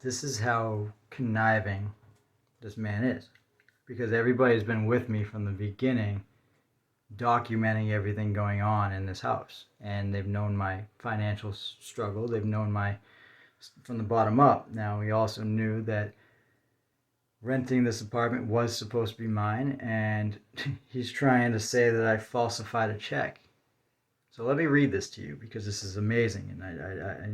this is how conniving this man is. Because everybody's been with me from the beginning, documenting everything going on in this house. And they've known my financial struggle. They've known my, from the bottom up. Now, we also knew that renting this apartment was supposed to be mine. And he's trying to say that I falsified a check. So let me read this to you because this is amazing. And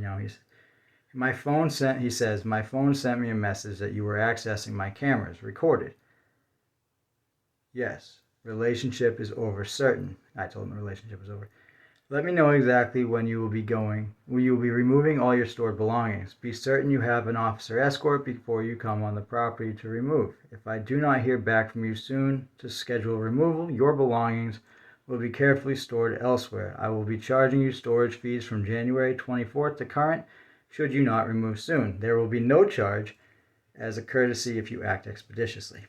he says, my phone sent me a message that you were accessing my cameras, recorded. Yes, relationship is over, certain. I told him the relationship was over. Let me know exactly when you will be removing all your stored belongings. Be certain you have an officer escort before you come on the property to remove. If I do not hear back from you soon to schedule removal, your belongings will be carefully stored elsewhere. I will be charging you storage fees from January 24th to current should you not remove soon. There will be no charge as a courtesy if you act expeditiously.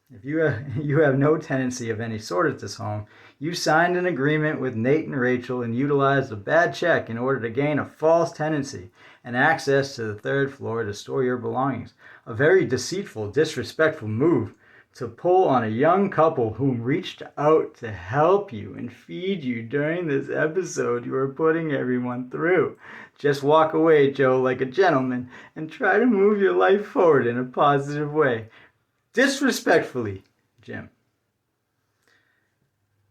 If you have no tenancy of any sort at this home, you signed an agreement with Nate and Rachel and utilized a bad check in order to gain a false tenancy and access to the third floor to store your belongings. A very deceitful, disrespectful move to pull on a young couple whom reached out to help you and feed you during this episode you are putting everyone through. Just walk away, Joe, like a gentleman and try to move your life forward in a positive way. Disrespectfully, Jim.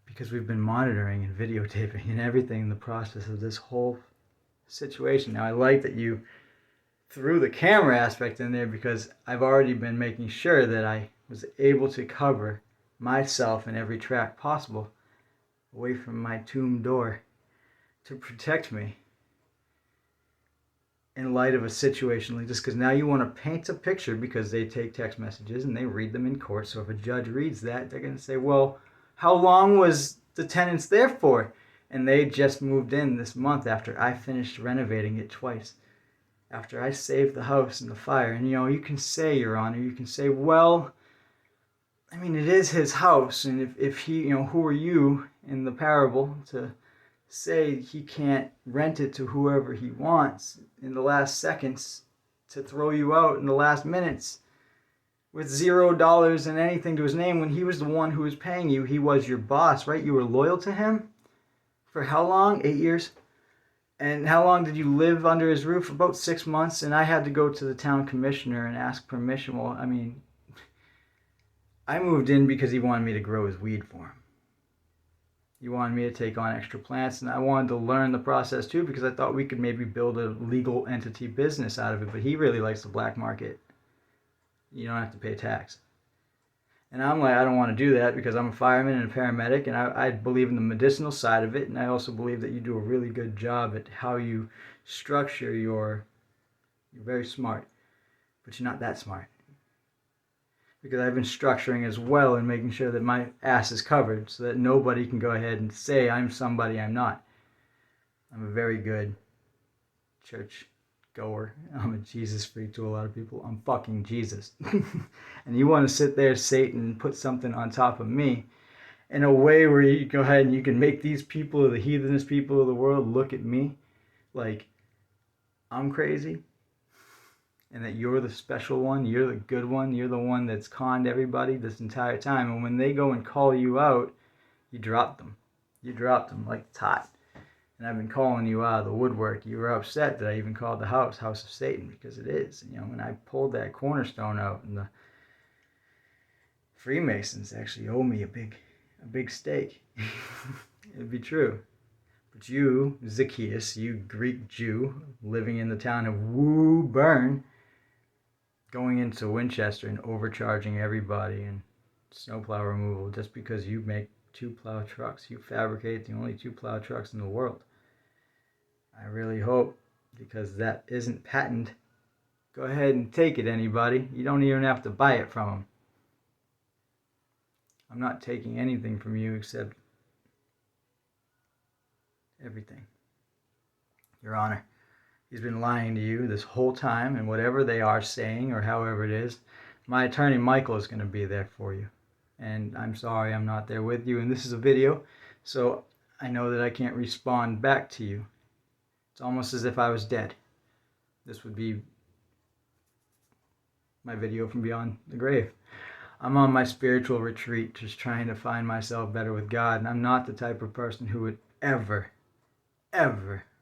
Because we've been monitoring and videotaping and everything in the process of this whole situation. Now, I like that you threw the camera aspect in there because I've already been making sure that I was able to cover myself in every track possible away from my tomb door to protect me in light of a situation like this, because now you want to paint a picture because they take text messages and they read them in court. So if a judge reads that, they're going to say, well, how long was the tenants there for? And they just moved in this month after I finished renovating it twice, after I saved the house in the fire. And you can say, Your Honor, you can say, well, I mean, it is his house, and if he, who are you in the parable to say he can't rent it to whoever he wants in the last seconds, to throw you out in the last minutes with $0 and anything to his name when he was the one who was paying you. He was your boss, right? You were loyal to him for how long? 8 years? And how long did you live under his roof? About 6 months. And I had to go to the town commissioner and ask permission. Well, I mean, I moved in because he wanted me to grow his weed for him. He wanted me to take on extra plants, and I wanted to learn the process too because I thought we could maybe build a legal entity business out of it. But he really likes the black market. You don't have to pay tax. And I'm like, I don't want to do that because I'm a fireman and a paramedic, and I believe in the medicinal side of it, and I also believe that you do a really good job at how you structure you're very smart, but you're not that smart. Because I've been structuring as well and making sure that my ass is covered so that nobody can go ahead and say I'm somebody I'm not. I'm a very good church goer. I'm a Jesus freak to a lot of people. I'm fucking Jesus. And you want to sit there, Satan, and put something on top of me in a way where you go ahead and you can make these people, the heathenist people of the world, look at me like I'm crazy. And that you're the special one, you're the good one, you're the one that's conned everybody this entire time. And when they go and call you out, you drop them. You dropped them like it's hot. And I've been calling you out of the woodwork. You were upset that I even called the house House of Satan, because it is. When I pulled that cornerstone out, and the Freemasons actually owe me a big steak. It'd be true. But you, Zacchaeus, you Greek Jew living in the town of Woburn, going into Winchester and overcharging everybody and snowplow removal just because you make 2 plow trucks. You fabricate the only 2 plow trucks in the world. I really hope, because that isn't patented, go ahead and take it, anybody. You don't even have to buy it from them. I'm not taking anything from you except everything. Your Honor, he's been lying to you this whole time, and whatever they are saying or however it is, my attorney Michael is going to be there for you. And I'm sorry I'm not there with you, and this is a video, so I know that I can't respond back to you. It's almost as if I was dead. This would be my video from beyond the grave. I'm on my spiritual retreat, just trying to find myself better with God. And I'm not the type of person who would ever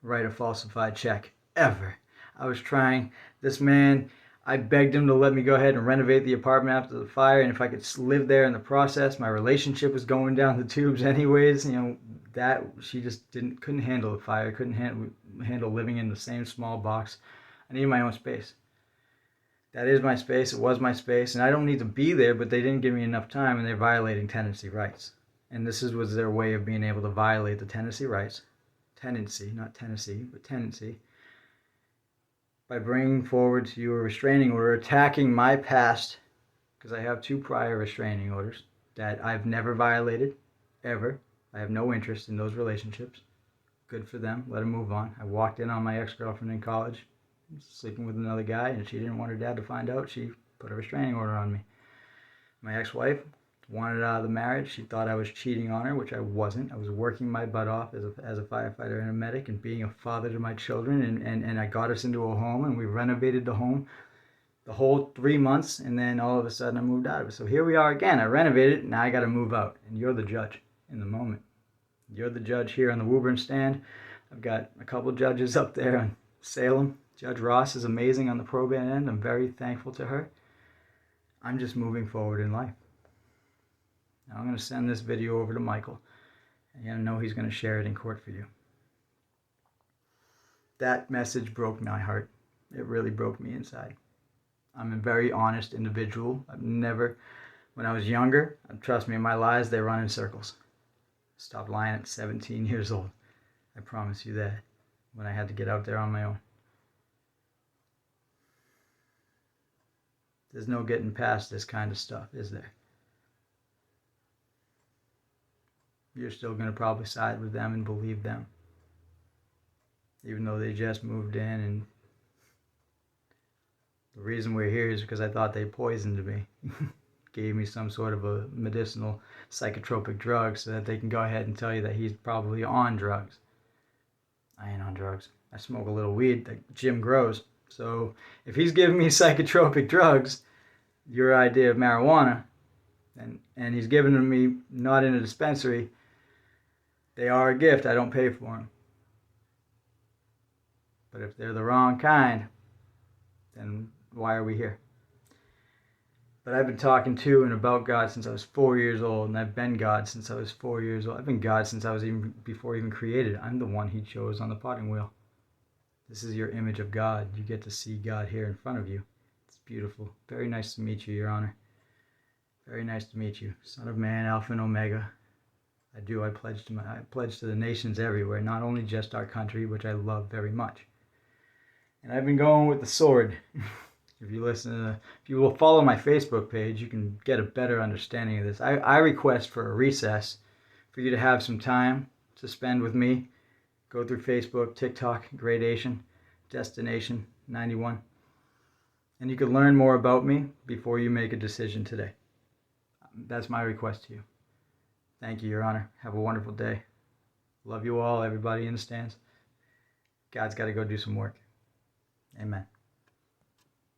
write a falsified check. Ever. I was trying. This man, I begged him to let me go ahead and renovate the apartment after the fire. And if I could live there in the process, my relationship was going down the tubes anyways. That she just couldn't handle the fire. Couldn't handle living in the same small box. I needed my own space. That is my space. It was my space. And I don't need to be there, but they didn't give me enough time, and they're violating tenancy rights. And this was their way of being able to violate the tenancy rights. Tenancy, not Tennessee, but tenancy. By bringing forward to you a restraining order, attacking my past, because I have 2 prior restraining orders that I've never violated, ever. I have no interest in those relationships. Good for them. Let them move on. I walked in on my ex-girlfriend in college, sleeping with another guy, and she didn't want her dad to find out. She put a restraining order on me. My ex-wife wanted out of the marriage. She thought I was cheating on her, which I wasn't. I was working my butt off as a firefighter and a medic and being a father to my children, and I got us into a home, and we renovated the home the whole 3 months, and then all of a sudden I moved out of it. So here we are again. I renovated it, now I got to move out, and you're the judge in the moment. You're the judge here on the Woburn stand. I've got a couple judges up there in Salem. Judge Ross is amazing on the probate end. I'm very thankful to her. I'm just moving forward in life. Now I'm going to send this video over to Michael, and I know he's going to share it in court for you. That message broke my heart. It really broke me inside. I'm a very honest individual. When I was younger, trust me, my lies, they run in circles. Stopped lying at 17 years old. I promise you that, when I had to get out there on my own. There's no getting past this kind of stuff, is there? You're still going to probably side with them and believe them, even though they just moved in. And the reason we're here is because I thought they poisoned me. Gave me some sort of a medicinal psychotropic drug so that they can go ahead and tell you that he's probably on drugs. I ain't on drugs. I smoke a little weed that Jim grows. So if he's giving me psychotropic drugs, your idea of marijuana, and he's giving them me not in a dispensary, they are a gift. I don't pay for them. But if they're the wrong kind, then why are we here? But I've been talking to and about God since I was 4 years old, and I've been God since I was 4 years old. I've been God since I was before even created. I'm the one he chose on the potting wheel. This is your image of God. You get to see God here in front of you. It's beautiful. Very nice to meet you, Your Honor. Very nice to meet you. Son of Man, Alpha and Omega. I pledge to the nations everywhere, not only just our country, which I love very much. And I've been going with the sword. If you will follow my Facebook page, you can get a better understanding of this. I request for a recess for you to have some time to spend with me. Go through Facebook, TikTok, Gradation, Destination 91. And you can learn more about me before you make a decision today. That's my request to you. Thank you, Your Honor. Have a wonderful day. Love you all, everybody in the stands. God's got to go do some work. Amen.